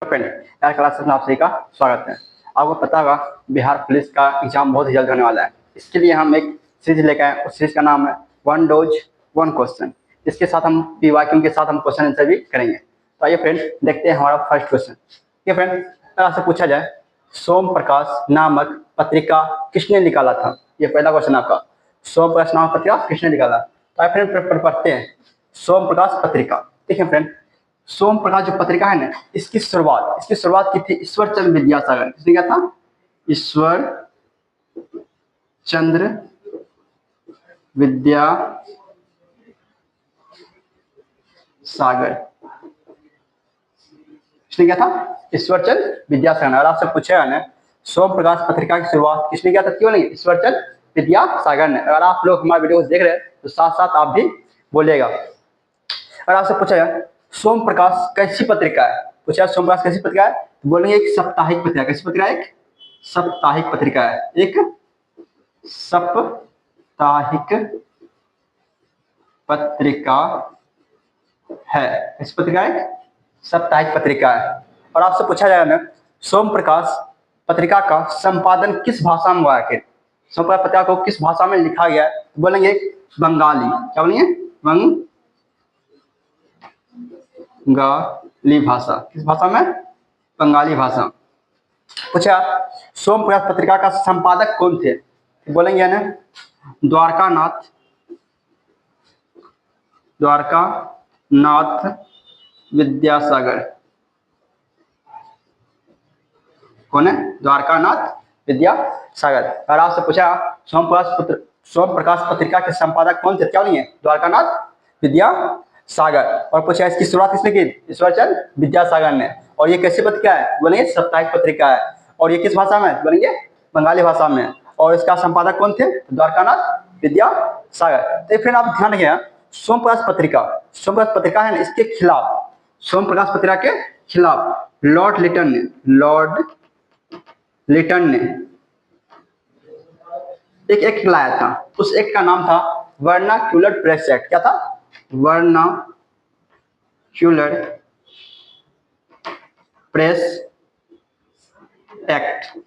Friend यार class में आप सभी का स्वागत है। आपको पता होगा बिहार पुलिस का एग्जाम बहुत ही जल्द होने वाला है। इसके लिए हम एक सीरीज लेकर आए, उस सीरीज का नाम है वन डोज वन क्वेश्चन। इसके साथ हम पीवाईक्यू के साथ हम क्वेश्चन आंसर भी करेंगे। तो आइए फ्रेंड देखते हैं हमारा फर्स्ट क्वेश्चन। ये फ्रेंड अगर आपसे पूछा जाए सोम प्रकाश नामक पत्रिका किसने निकाला था, ये पहला क्वेश्चन आपका। सोम प्रकाश नामक पत्रिका किसने निकाला, तो आइए फ्रेंड पढ़ते हैं सोम प्रकाश पत्रिका। देखिए फ्रेंड, सोम प्रकाश जो पत्रिका है ना, इसकी शुरुआत की थी ईश्वर चंद्र विद्यासागर। किसने किया था? ईश्वर चंद्र विद्यासागर। किसने किया था? ईश्वर चंद्र विद्यासागर। अगर आपसे पूछेगा ना सोम प्रकाश पत्रिका की शुरुआत किसने किया था, क्यों नहीं, ईश्वर चंद्र विद्यासागर ने। अगर आप लोग हमारे वीडियो देख रहे हैं तो साथ साथ आप भी बोलिएगा। अगर आपसे पूछा जाए सोम प्रकाश कैसी पत्रिका है, पूछा सोम प्रकाश कैसी पत्रिका है, तो बोलेंगे एक साप्ताहिक पत्रिका। कैसी पत्रिका है? एक साप्ताहिक पत्रिका है। एक साप्ताहिक पत्रिका है। कैसी पत्रिका है? साप्ताहिक पत्रिका है। और आपसे पूछा जाएगा ना सोम प्रकाश पत्रिका का संपादन किस भाषा में हुआ है? आखिर सोम प्रकाश पत्रिका को किस भाषा में लिखा गया है, तो बोलेंगे बंगाली। क्या बोलेंगे? बंगाली भाषा। किस भाषा में? बंगाली भाषा। पूछा सोम प्रकाश पत्रिका का संपादक कौन थे, बोलेंगे ना द्वारकानाथ विद्यासागर। कौन है? द्वारकानाथ विद्यासागर। अगर आपसे पूछा सोम प्रकाश पत्रिका के संपादक कौन थे, क्या बोलेंगे? द्वारकानाथ विद्यासागर। और पूछा इसकी शुरुआत किसने की? ईश्वर चंद्र विद्यासागर ने। और ये कैसी पत्रिका है, बोलेंगे साप्ताहिक पत्रिका है। और ये किस भाषा में? बोलेंगे बंगाली भाषा में। और इसका संपादक कौन थे? द्वारकानाथ विद्यासागर। तो फिर आप ध्यान रखिए सोम प्रकाश पत्रिका है ना, इसके खिलाफ, सोम प्रकाश पत्रिका के खिलाफ लॉर्ड लिटन ने एक एक्ट लाया था। उस एक्ट का नाम था वर्नाक्यूलर प्रेस एक्ट। क्या था? Vernacular press act.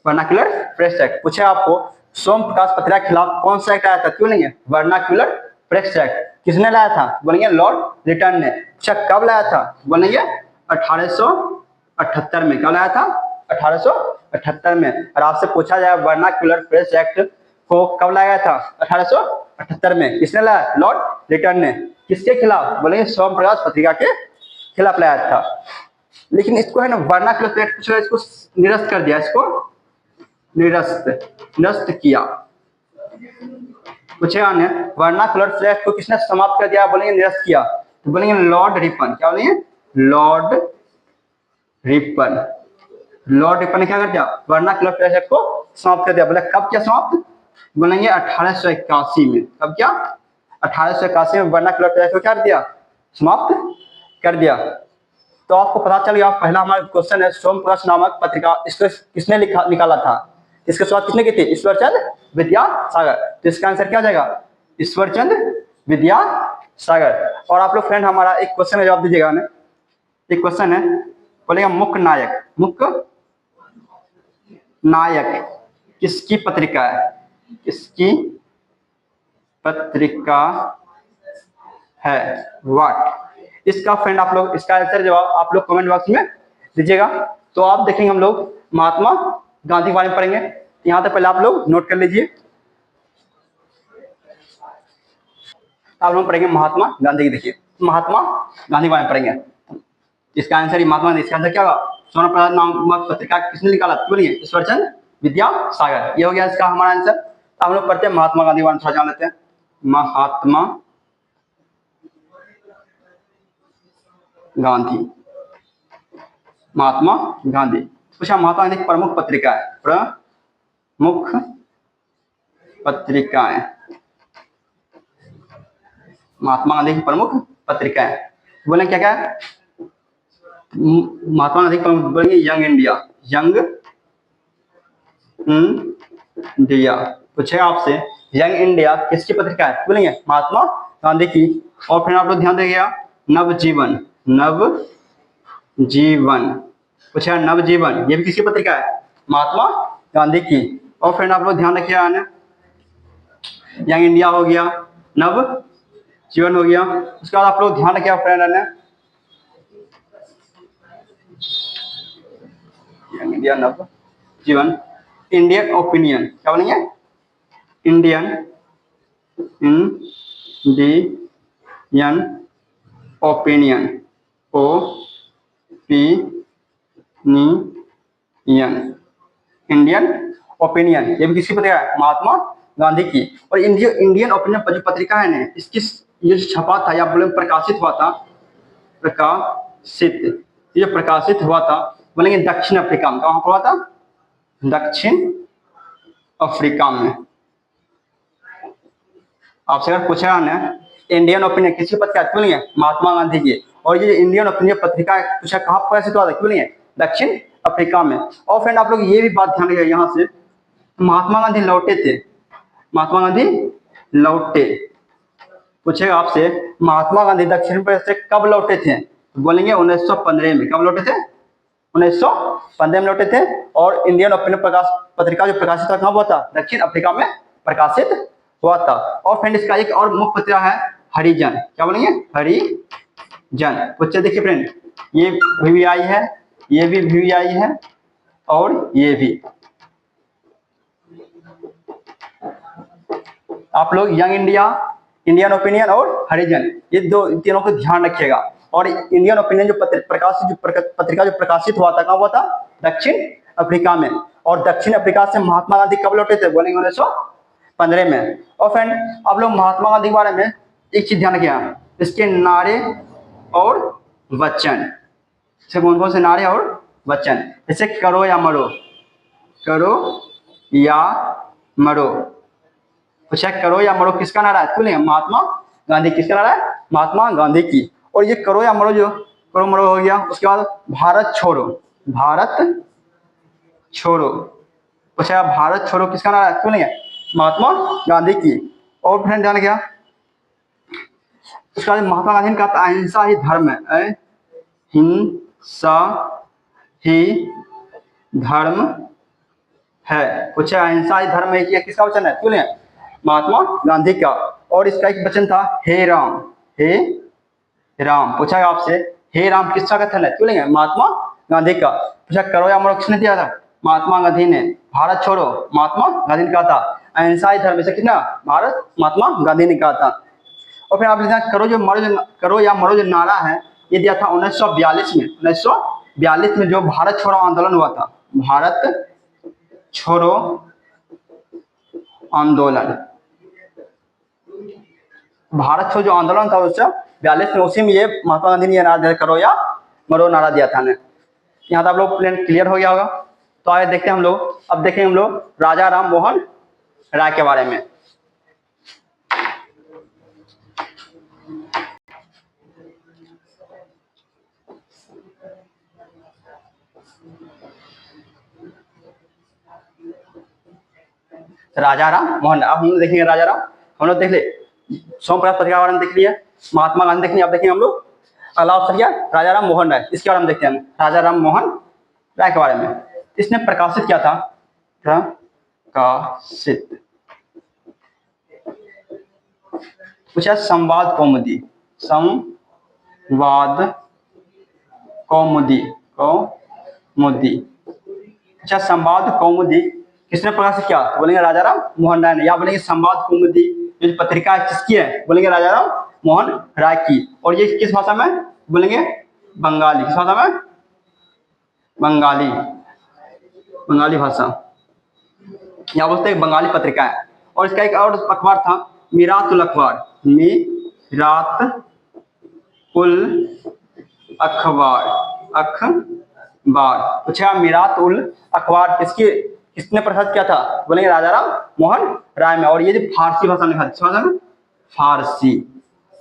Vernacular press act. पूछे आपको सोम प्रकाश पत्रिका के खिलाफ कौन सा एक्ट आया था, क्यों नहीं है? Vernacular press act. किसने लाया था, बोलेंगे लॉर्ड लिटन ने। अच्छा कब लाया था, बोलेंगे 1878 में। कब लाया था? 1878 में। और आपसे पूछा जाए वर्नाक्यूलर प्रेस एक्ट को कब लाया था? 1878 में। किसने लाया? लॉर्ड लिटन ने। किसके खिलाफ? बोलेंगे सोम प्रकाश पत्रिका के खिलाफ लाया था। लेकिन इसको है ना वर्नाक्यूलर प्रेस एक्ट, इसको निरस्त कर दिया, इसको निरस्त किया। पूछेगा ने वर्नाक्यूलर प्रेस एक्ट को किसने समाप्त कर दिया, बोलेंगे निरस्त किया, तो बोलेंगे लॉर्ड रिपन। क्या बोलेंगे? लॉर्ड रिपन ने क्या कर दिया? वर्नाक्यूलर प्रेस एक्ट को समाप्त कर दिया। बोले कब क्या समाप्त? बोलेंगे 1881 में। कब क्या? 1881 में वर्नाक्यूलर प्रेस एक्ट को क्या कर दिया? समाप्त कर दिया। तो आपको पता चल गया पहला हमारा क्वेश्चन है सोम प्रकाश नामक पत्रिका, इसको किसने निकाला था? इसके शुरुआत किसने की थी? ईश्वर चंद्र विद्यासागर। तो इसका आंसर क्या हो जाएगा? ईश्वर चंद्र विद्यासागर। और आप लोग फ्रेंड हमारा एक क्वेश्चन का जवाब दीजिएगा ना। एक क्वेश्चन है, बोलेगा मुख्य नायक किसकी पत्रिका है? किसकी पत्रिका है? व्हाट? इसका फ्रेंड आप लोग इसका आंसर जवाब आप लोग कमेंट बॉक्स में दीजिएगा। तो आप देखेंगे हम लोग महात्मा गांधी के बारे में पढ़ेंगे। यहाँ तक पहले आप लोग नोट कर लीजिए। आप लोग पढ़ेंगे महात्मा गांधी की। देखिए महात्मा गांधी के बारे में पढ़ेंगे। इसका आंसर महात्मा गांधी। इसका आंसर क्या होगा? सोम प्रकाश नामक पत्रिका किसने निकाला, बोलिए ईश्वर चंद्र विद्यासागर। ये हो गया इसका हमारा आंसर। हम लोग पढ़ते हैं महात्मा गांधी के बारे में जान लेते हैं। महात्मा गांधी। पूछा महात्मा गांधी की प्रमुख पत्रिका है। प्रमुख पत्रिकाएं। महात्मा गांधी की प्रमुख पत्रिकाएं बोले क्या क्या? महात्मा गांधी बोलेंगे यंग इंडिया। पूछे आपसे यंग इंडिया किसकी पत्रिका है, बोलेंगे महात्मा गांधी की। और फिर आप लोग ध्यान देंगे नवजीवन जीवन, पूछा नवजीवन, ये भी किसकी पत्रिका है? महात्मा गांधी की। और फ्रेंड आप लोग ध्यान रखिए, आने यंग इंडिया हो गया, नव जीवन हो गया। उसके बाद आप लोग ध्यान रखिए फ्रेंड, आने यंग इंडिया, नव जीवन, इंडियन ओपिनियन, क्या बोलेंगे? इंडियन ओपिनियन, इंडियन ओपिनियन, ये भी किसकी पत्रिका है? महात्मा गांधी की। और इंडियन ओपिनियन जो पत्रिका है ना, इसकी ये जो छपा था या बोले प्रकाशित हुआ था, प्रकाशित, ये जो प्रकाशित हुआ था बोलेंगे दक्षिण अफ्रीका में। कहाँ हुआ था? दक्षिण अफ्रीका में। आपसे अगर पूछा ना इंडियन ओपिनियन किसकी पत्रिका क्यों नहीं है? महात्मा गांधी की। और ये इंडियन ओपिनियन पत्रिका पूछा कहाँ प्रकाशित हुआ था, क्यों नहीं है? दक्षिण अफ्रीका में। और फ्रेंड आप लोग ये भी बात ध्यान रखिएगा यहाँ से, महात्मा गांधी लौटे थे, महात्मा गांधी लौटे, पूछेगा आपसे महात्मा गांधी दक्षिण अफ्रीका से कब लौटे थे? तो बोलेंगे 1915 में। कब लौटे थे? 1915 में लौटे थे। और इंडियन ओपिनियन पत्रिका जो प्रकाशित कहाँ हुआ था? दक्षिण अफ्रीका में प्रकाशित हुआ था। और फ्रेंड इसका एक और मुख्य पत्रिका है हरिजन, क्या बोलेंगे? हरिजन। बच्चे देखिए फ्रेंड, ये VVI है, ये भी VVI है, और ये भी। आप लोग यंग इंडिया, इंडियन ओपिनियन और हरिजन, ये दो तीनों को ध्यान रखिएगा। और इंडियन ओपिनियन जो पत्रिका जो प्रकाशित हुआ था, कहाँ हुआ था? दक्षिण अफ्रीका में। और दक्षिण अफ्रीका से महात्मा गांधी कब लौटे थे? बोलेंगे 1915 में। और फ्रेंड आप लोग महात्मा गांधी के बारे में एक चीज ध्यान रखिएगा, इसके नारे और वचन, इसे कौन कौन से नारे और वचन? जैसे करो या मरो, करो या मरो, पूछा करो या मरो किसका नारा है? बोले महात्मा गांधी। किसका नारा है? महात्मा गांधी की। और ये करो या मरो, जो करो मरो हो गया। उसके बाद भारत छोड़ो, भारत छोड़ो, पूछा भारत छोड़ो किसका नारा है? बोले महात्मा गांधी की। और फ्रेंड ध्यान क्या, उसके बाद महात्मा गांधी ने कहा अहिंसा ही धर्म है, अहिंसा ही धर्म है, पूछा अहिंसा ही धर्म है, किसका वचन है? क्यों नहीं? महात्मा गांधी का। और इसका एक वचन था हे राम, हे राम, पूछा आपसे हे राम किसका कथन है? क्यों नहीं? महात्मा गांधी का। पूछा करो या मरो किसने दिया था? महात्मा गांधी ने। भारत छोड़ो महात्मा गांधी ने कहा था। अहिंसा ही धर्म से कितना? भारत महात्मा गांधी ने कहा था। और फिर आप लिखना करो या मरो जो नारा है, ये दिया था 1942 में। 1942 में जो भारत छोड़ो आंदोलन हुआ था, भारत छोड़ो आंदोलन, भारत छोड़ो जो आंदोलन था 1942 में, उसी में ये महात्मा गांधी ने ये नारा दिया, करो या मरो नारा दिया था ने। यहाँ तक आप लोग प्लेन क्लियर हो गया होगा। तो आगे देखते हैं हम लोग, अब देखेंगे हम लोग राजा राम मोहन राय के बारे में। राजा राम मोहन, अब हम लोग देखेंगे राजा राम, हम लोग देख ले सोम प्रकाश पत्रिका के बारे में देख लिया, महात्मा गांधी देख लिया। अब देखेंगे हम लोग अगला ऑप्शन क्या? राजा राम मोहन राय, इसके बारे में देखते हैं। राजा राम मोहन राय के बारे में, इसने प्रकाशित किया था, प्रकाशित, पूछा संवाद कौमुदी, संवाद कौमुदी, कौमुदी, अच्छा संवाद कौमुदी किसने प्रकाशित किया? बोलेंगे राजा राम मोहन राय ने। या बोलेंगे संवाद कौमुदी जो पत्रिका है किसकी है? बोलेंगे राजा राम मोहन राय की। और ये किस भाषा में? बोलेंगे बंगाली। किस भाषा में? बंगाली, बंगाली भाषा, या बोलते हैं बंगाली पत्रिका है। और इसका एक और अखबार था मीरात उल अखबार, मीरात उल अखबार, अखबार, पूछा मीरात उल अखबार किसने प्रकाशित किया था? बोलेंगे राजा राम मोहन राय में। और ये जो फारसी भाषा में था, फारसी,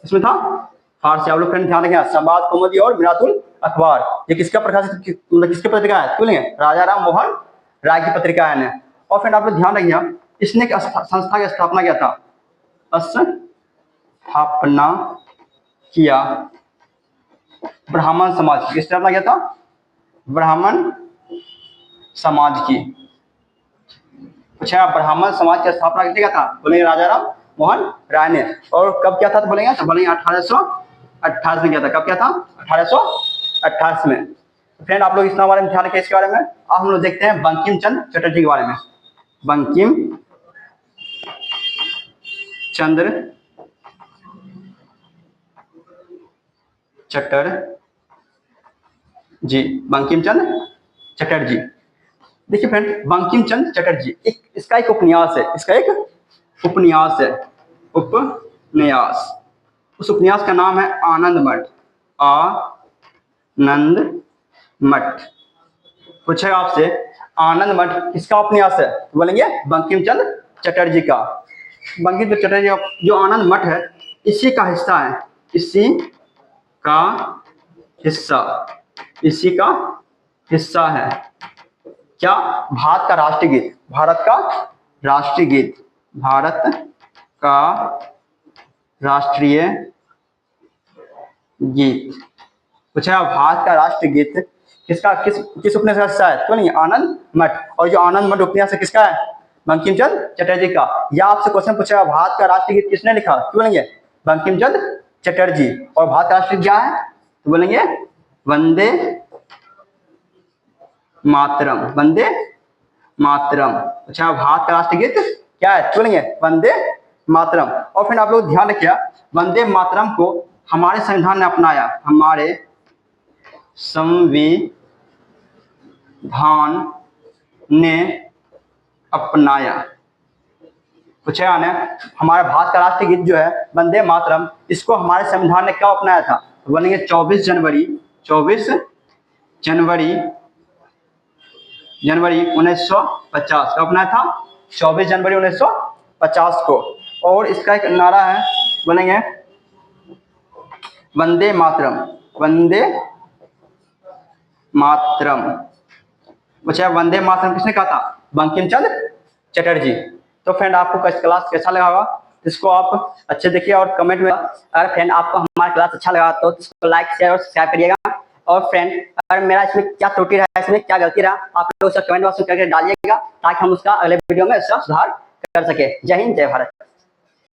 इसमें था फारसी। आप लोग फ्रेंड ध्यान रखें, संवाद कौमुदी और मीरात उल अखबार, ये किसका प्रकाशित, किसकी पत्रिका है? बोलेंगे राजा राम मोहन राय की पत्रिका है। और फ्रेंड आप लोग ध्यान रखिए, इसने संस्था की स्थापना किया था, स्थापना किया ब्राह्मण समाज की। किस स्थापना किया था? ब्राह्मण समाज की। अच्छा, ब्राह्मण समाज की स्थापना किसने किया था? बोलेंगे राजा राम मोहन राय ने। और कब किया था? तो बोलेंगे 1828 में किया था। कब किया था? 1828 में। फ्रेंड आप लोग इस बारे में ध्यान रखें। इसके बारे में अब हम लोग देखते हैं बंकिम चंद्र चटर्जी के बारे में। बंकिम चंद्र चटर्जी, बंकिम चंद्र चटर्जी। देखिए फ्रेंड, बंकिम चंद्र चटर्जी इसका एक उपन्यास है। इसका एक उपन्यास है, उपन्यास। उस उपन्यास का नाम है आनंद मठ। आनंद मठ। पूछेगा आपसे आनंद मठ किसका उपन्यास है? तो बोलेंगे बंकिम चंद्र चटर्जी का। बंकिम चंद्र चटर्जी का जो आनंद मठ है इसी का हिस्सा है। इसी का हिस्सा, इसी का हिस्सा है क्या? भारत का राष्ट्रीय गीत। भारत का राष्ट्रीय गीत। भारत का राष्ट्रीय गीत। पूछा भारत का राष्ट्रीय गीत किसका किस उपन्यास का हिस्सा है? तो नहीं, आनंद मठ। और जो आनंद मठ उपन्यास है किसका है? बंकिम चंद्र चटर्जी का। या आपसे क्वेश्चन पूछेगा भारत का राष्ट्रीय गीत किसने लिखा? क्यों बोलेंगे बंकिम चंद्र चटर्जी। और भारत का राष्ट्रीय क्या है? तो बोलेंगे वंदे मातरम। वंदे मातरम। अच्छा, भारत का राष्ट्रीय गीत क्या है? तो बोलेंगे वंदे मातरम। और फिर आप लोग ध्यान रखिए, वंदे मातरम को हमारे संविधान ने अपनाया। हमारे संविधान ने अपनाया। पूछा ने हमारे भारत का राष्ट्रीय गीत जो है वंदे मातरम, इसको हमारे संविधान ने कब अपनाया था? तो बोलेंगे 24 जनवरी 1950। कब अपनाया था? 24 जनवरी 1950 को। और इसका एक नारा है, बोलेंगे वंदे मातरम। वंदे मातरम। अच्छा, वंदे मातरम किसने कहा था? बंकिम चंद्र चटर्जी। तो फ्रेंड आपको क्लास कैसा लगा होगा इसको आप अच्छे देखिए और कमेंट में। अगर फ्रेंड आपको हमारा क्लास अच्छा लगा तो इसको लाइक शेयर और सब्सक्राइब करिएगा। और फ्रेंड अगर मेरा इसमें क्या त्रुटि रहा, इसमें क्या गलती रहा, आप लोग उसका कमेंट बॉक्स में करके डालिएगा ताकि हम उसका अगले वीडियो में उसका सुधार कर सके। जय हिंद, जय भारत।